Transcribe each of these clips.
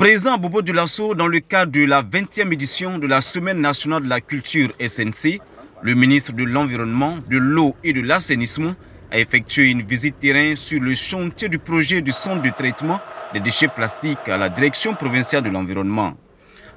Présent à Bobo-Dioulasso dans le cadre de la 20e édition de la Semaine nationale de la culture SNC, le ministre de l'Environnement, de l'Eau et de l'Assainissement a effectué une visite terrain sur le chantier du projet du centre de traitement des déchets plastiques à la direction provinciale de l'environnement.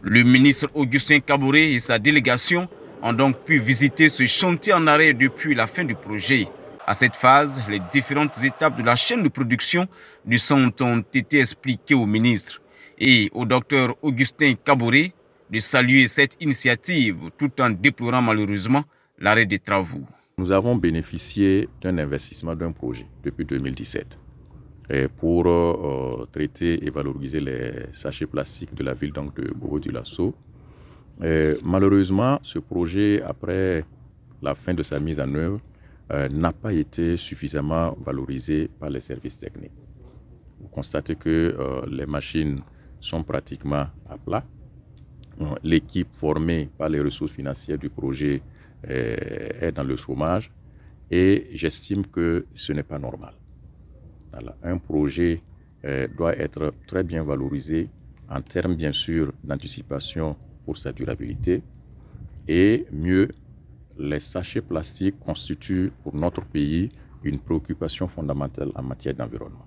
Le ministre Augustin Kaboré et sa délégation ont donc pu visiter ce chantier en arrêt depuis la fin du projet. À cette phase, les différentes étapes de la chaîne de production du centre ont été expliquées au ministre et au docteur Augustin Kaboré de saluer cette initiative tout en déplorant malheureusement l'arrêt des travaux. Nous avons bénéficié d'un investissement d'un projet depuis 2017 pour traiter et valoriser les sachets plastiques de la ville donc, de Bobo-Dioulasso. Malheureusement, ce projet, après la fin de sa mise en œuvre, n'a pas été suffisamment valorisé par les services techniques. Vous constatez que les machines sont pratiquement à plat. L'équipe formée par les ressources financières du projet est dans le chômage et j'estime que ce n'est pas normal. Alors, un projet doit être très bien valorisé en termes bien sûr d'anticipation pour sa durabilité et mieux, les sachets plastiques constituent pour notre pays une préoccupation fondamentale en matière d'environnement.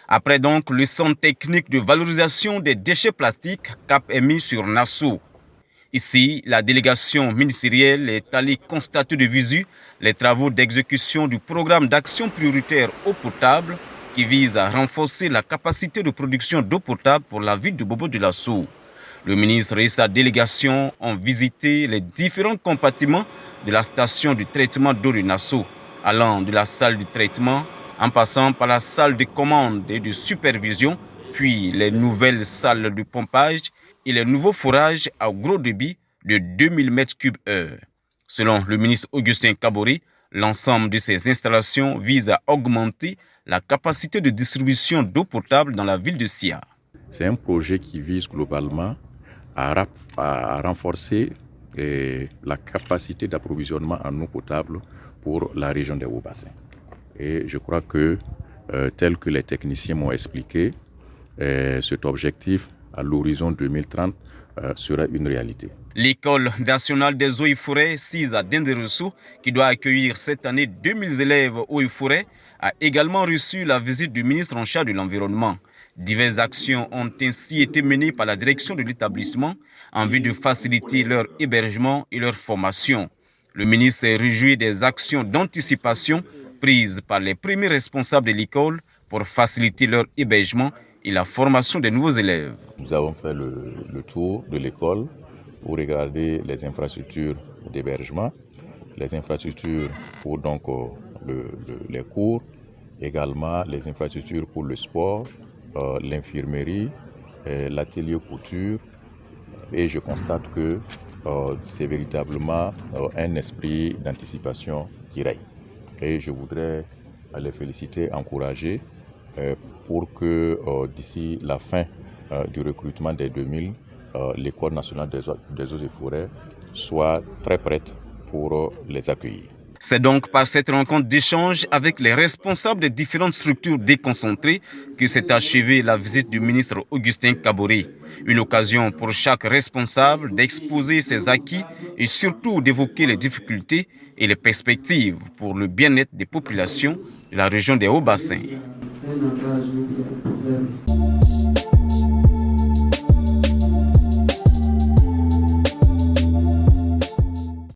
Après donc le centre technique de valorisation des déchets plastiques cap émis sur Nassau. Ici, la délégation ministérielle est allée constater de visu les travaux d'exécution du programme d'action prioritaire eau potable qui vise à renforcer la capacité de production d'eau potable pour la ville de Bobo-Dioulasso. Le ministre et sa délégation ont visité les différents compartiments de la station de traitement d'eau de Nassau, allant de la salle de traitement en passant par la salle de commande et de supervision, puis les nouvelles salles de pompage et les nouveaux forages à gros débit de 2000 m3/h. Selon le ministre Augustin Kaboré, l'ensemble de ces installations vise à augmenter la capacité de distribution d'eau potable dans la ville de Sia. C'est un projet qui vise globalement à renforcer la capacité d'approvisionnement en eau potable pour la région des Hauts-Bassins. Et je crois que, tel que les techniciens m'ont expliqué, cet objectif à l'horizon 2030 sera une réalité. L'école nationale des eaux et forêts, SIS à Denderosso, qui doit accueillir cette année 2000 élèves eaux et forêts, a également reçu la visite du ministre en charge de l'environnement. Diverses actions ont ainsi été menées par la direction de l'établissement en vue de faciliter leur hébergement et leur formation. Le ministre s'est réjoui des actions d'anticipation prises par les premiers responsables de l'école pour faciliter leur hébergement et la formation des nouveaux élèves. Nous avons fait le tour de l'école pour regarder les infrastructures d'hébergement, les infrastructures pour donc, les cours, également les infrastructures pour le sport, l'infirmerie, l'atelier couture. Et je constate que c'est véritablement un esprit d'anticipation qui règne. Et je voudrais les féliciter, encourager pour que d'ici la fin du recrutement des 2000, l'École nationale des eaux et forêts soit très prête pour les accueillir. C'est donc par cette rencontre d'échange avec les responsables des différentes structures déconcentrées que s'est achevée la visite du ministre Augustin Kaboré. Une occasion pour chaque responsable d'exposer ses acquis et surtout d'évoquer les difficultés et les perspectives pour le bien-être des populations de la région des Hauts-Bassins.